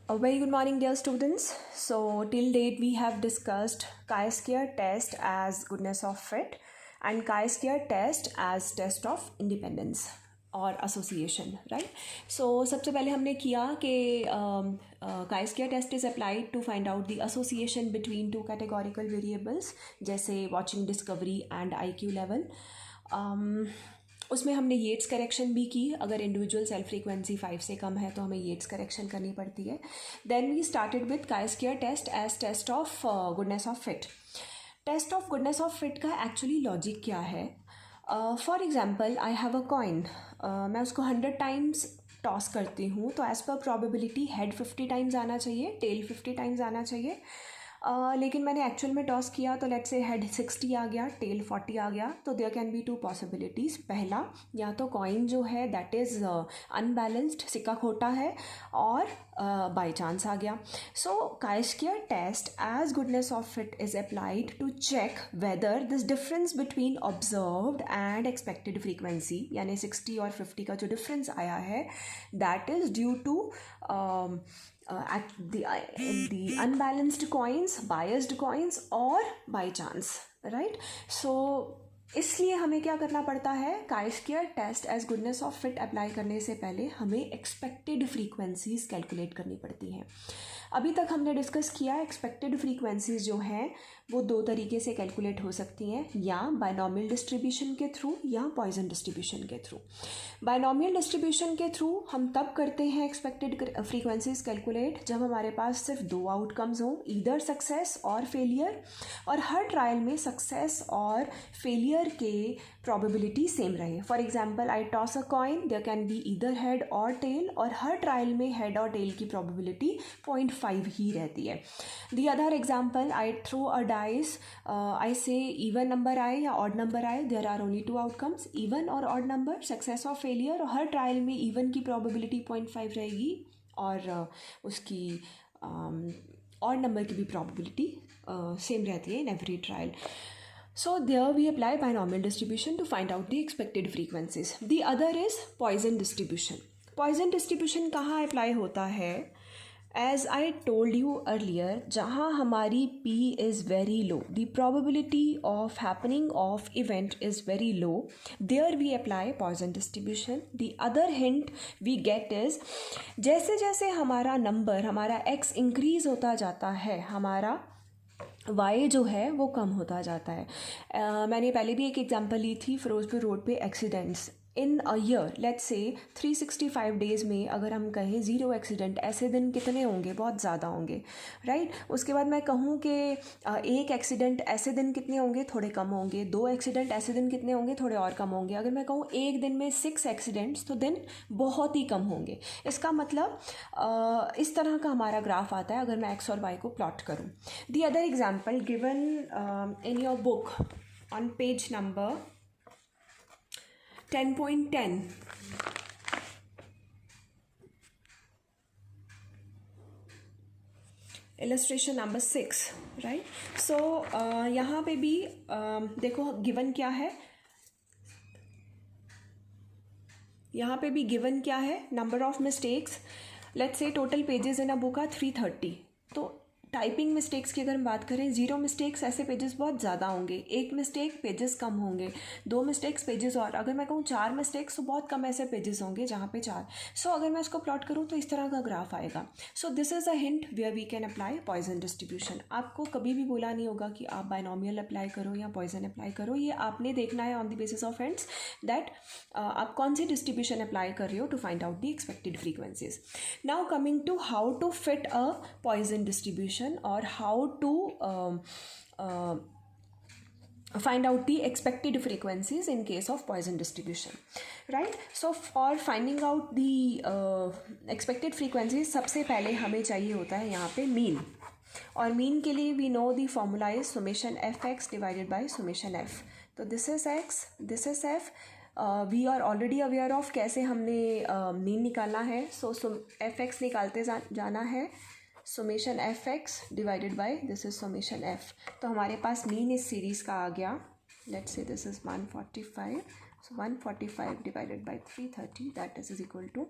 A very good morning, dear students. So, till date, we have discussed chi-square test as goodness of fit and chi-square test as test of independence और association, right? So, सबसे पहले हमने किया कि chi-square test is applied to find out the association between two categorical variables जैसे watching discovery and IQ level. उसमें हमने येट्स correction भी की. अगर इंडिविजुअल सेल्फ फ्रीक्वेंसी 5 से कम है तो हमें येट्स करेक्शन करनी पड़ती है. Then we started with chi-square test as test of goodness of fit. Test of goodness of fit का एक्चुअली लॉजिक क्या है? For example, I have a coin. मैं उसको 100 टाइम्स टॉस करती हूँ तो as per probability head 50 times आना चाहिए, टेल 50 टाइम्स आना चाहिए. लेकिन मैंने एक्चुअल में टॉस किया तो लेट्स से हेड 60 आ गया, टेल 40 आ गया. तो there can be two possibilities. पहला, या तो कॉइन जो है दैट इज़ अनबैलेंस्ड, सिक्का खोटा है, और बाई चांस आ गया. So chi-square test as goodness of fit is applied to check whether this difference between observed and expected frequency, यानी 60 और 50 का जो डिफरेंस आया है that is due to the unbalanced coins, biased coins, or by chance, right? So इसलिए हमें क्या करना पड़ता है? chi-square test as goodness of fit apply करने से पहले हमें एक्सपेक्टेड फ्रीक्वेंसीज कैलकुलेट करनी पड़ती हैं. अभी तक हमने डिस्कस किया एक्सपेक्टेड फ्रीक्वेंसीज जो हैं वो दो तरीके से कैलकुलेट हो सकती हैं, या बायनॉमियल डिस्ट्रीब्यूशन के थ्रू या पॉइजन डिस्ट्रीब्यूशन के थ्रू. बायनॉमियल डिस्ट्रीब्यूशन के थ्रू हम तब करते हैं एक्सपेक्टेड फ्रीक्वेंसीज कैलकुलेट जब हमारे पास सिर्फ दो आउटकम्स हों, ईदर सक्सेस और फेलियर, और हर ट्रायल में सक्सेस और फेलियर के probability सेम रहे. For example, I toss a coin, there can be either head और टेल, और हर ट्रायल में हेड और टेल की probability 0.5 ही रहती है. The other example, I throw a dice, I say even number आए या ऑड नंबर आए, there are only two outcomes, even और ऑड नंबर, सक्सेस और फेलियर, और हर ट्रायल में इवन की probability 0.5 रहेगी और उसकी ऑड नंबर की भी probability सेम रहती है in every trial. So there we apply binomial distribution to find out the expected frequencies. The other is Poisson distribution. Poisson distribution कहाँ apply होता है? As I told you earlier, जहाँ हमारी P is very low, the probability of happening of event is very low, there we apply Poisson distribution. The other hint we get is जैसे जैसे हमारा number, हमारा x increase होता जाता है, हमारा y जो है वो कम होता जाता है. मैंने पहले भी एक एग्जांपल ली थी फिरोजपुर रोड पे accidents. In a year, let's say 365 days में अगर हम कहें 0 एक्सीडेंट, ऐसे दिन कितने होंगे? बहुत ज़्यादा होंगे, राइट? उसके बाद मैं कहूँ कि एक एक्सीडेंट ऐसे दिन कितने होंगे? थोड़े कम होंगे. 2 एक्सीडेंट ऐसे दिन कितने होंगे? थोड़े और कम होंगे. अगर मैं कहूँ एक दिन में 6 एक्सीडेंट्स तो दिन बहुत ही कम होंगे. इसका मतलब इस तरह का हमारा ग्राफ आता है अगर मैं एक्स और वाई को प्लॉट करूँ. दी other example given in your book on page number 10.10. illustration number 6, right? So यहाँ पे भी देखो गिवन क्या है. यहाँ पे भी गिवन क्या है? Number of mistakes. Let's say total pages in a book are 330. तो टाइपिंग मिस्टेक्स की अगर हम बात करें, 0 मिस्टेक्स ऐसे पेजेस बहुत ज़्यादा होंगे, 1 मिस्टेक पेजेस कम होंगे, 2 मिस्टेक्स पेजेस, और अगर मैं कहूँ 4 मिस्टेक्स तो बहुत कम ऐसे पेजेस होंगे जहाँ पे 4. सो अगर मैं इसको प्लॉट करूँ तो इस तरह का ग्राफ आएगा. So this is a hint where we can apply Poisson distribution. आपको कभी भी बोला नहीं होगा कि आप बायनॉमियल अप्लाई करो या पॉइजन अप्लाई करो. ये आपने देखना है on the basis of hints that आप कौन सी डिस्ट्रीब्यूशन अप्लाई कर रहे हो to find out the expected frequencies. Now coming to how to fit a Poisson distribution or how to find out the expected frequencies in case of Poisson distribution, right? So for finding out the expected frequencies, सबसे पहले हमें चाहिए होता है यहाँ पे mean. और mean के लिए we know the formula is summation fx divided by summation f. तो this is x, this is f. We are already aware of कैसे हमने मीन निकालना है. सो एफ एक्स निकालते जाना है. Summation F x divided by this is summation F. तो हमारे पास मीन इस सीरीज़ का आ गया. Let's say this is 145. So 145 divided by 330 that is equal to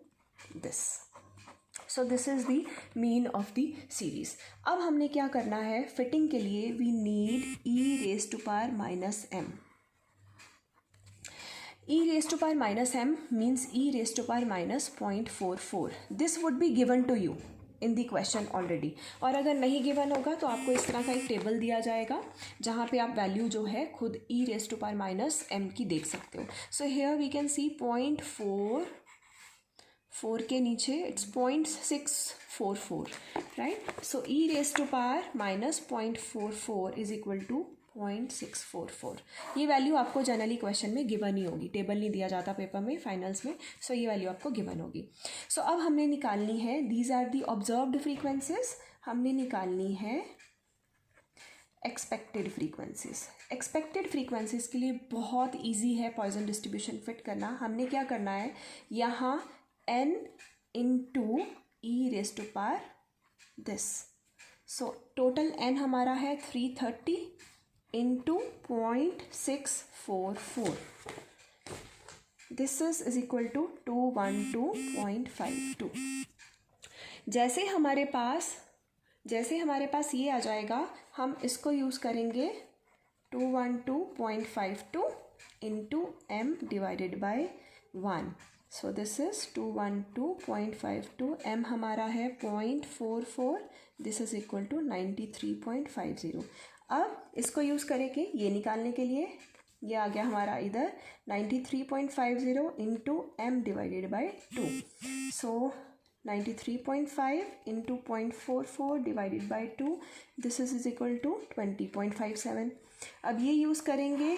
this. So this is the mean of the series. अब हमने क्या करना है, फिटिंग के लिए we need e raise to power minus m. e raised to power minus m means e raised to power minus 0.44. This would be given to you in the question already. और अगर नहीं given होगा तो आपको इस तरह का एक टेबल दिया जाएगा जहाँ पे आप वैल्यू जो है खुद e raised to power minus m की देख सकते हो. So here we can see 0.44 के नीचे it's 0.644, right? So e raised to power minus 0.44 is equal to 0.644. ये वैल्यू आपको जनरली क्वेश्चन में गिवन ही होगी, टेबल नहीं दिया जाता पेपर में फाइनल्स में. सो ये वैल्यू आपको गिवन होगी. सो अब हमने निकालनी है, these are the observed frequencies, हमने निकालनी है एक्सपेक्टेड फ्रीक्वेंसीज. एक्सपेक्टेड फ्रीक्वेंसीज के लिए बहुत ईजी है पॉइसन डिस्ट्रीब्यूशन फिट करना. हमने क्या करना है, यहाँ n into e raise to power this. So total n हमारा है 330 into 0.644. This is equal to 212.52. जैसे हमारे पास ये आ जाएगा, हम इसको यूज़ करेंगे 212.52 into m divided by 1. So this is 212.52. m हमारा है 0.44. This is equal to 93.50. अब इसको यूज़ करेंगे ये निकालने के लिए, ये आ गया हमारा इधर 93.50 into m divided by 2. So 93.5 into 0.44 divided by 2, this is equal to 20.57. अब ये यूज़ करेंगे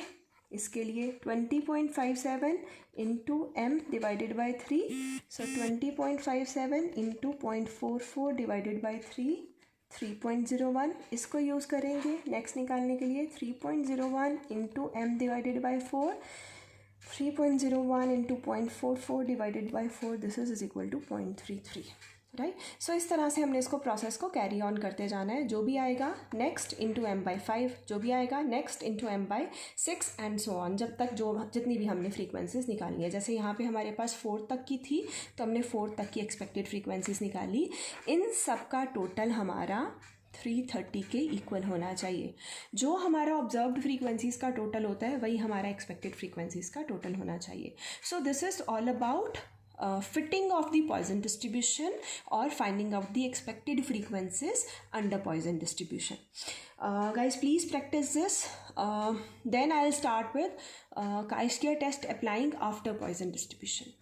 इसके लिए 20.57 into m divided by 3. So 20.57 into 0.44 divided by 3, 3.01. इसको यूज़ करेंगे नेक्स्ट निकालने के लिए 3.01 into m divided by 4, 3.01 into 0.44 divided by 4, this is equal to 0.33. Right. So इस तरह से हमने इसको प्रोसेस को कैरी ऑन करते जाना है. जो भी आएगा नेक्स्ट इंटू m बाई 5, जो भी आएगा next into m by 6 and so on, जब तक जितनी भी हमने फ्रीक्वेंसीज निकालनी है. जैसे यहाँ पे हमारे पास 4 तक की थी तो हमने 4 तक की एक्सपेक्टेड फ्रीक्वेंसीज निकाली. इन सब का टोटल हमारा 330 के इक्वल होना चाहिए. जो हमारा ऑब्जर्व्ड फ्रीक्वेंसीज का टोटल होता है वही हमारा एक्सपेक्टेड फ्रीक्वेंसीज का टोटल होना चाहिए. सो this is all about fitting of the Poisson distribution or finding out the expected frequencies under Poisson distribution. Guys, please practice this. Then I'll start with chi-square test applying after Poisson distribution.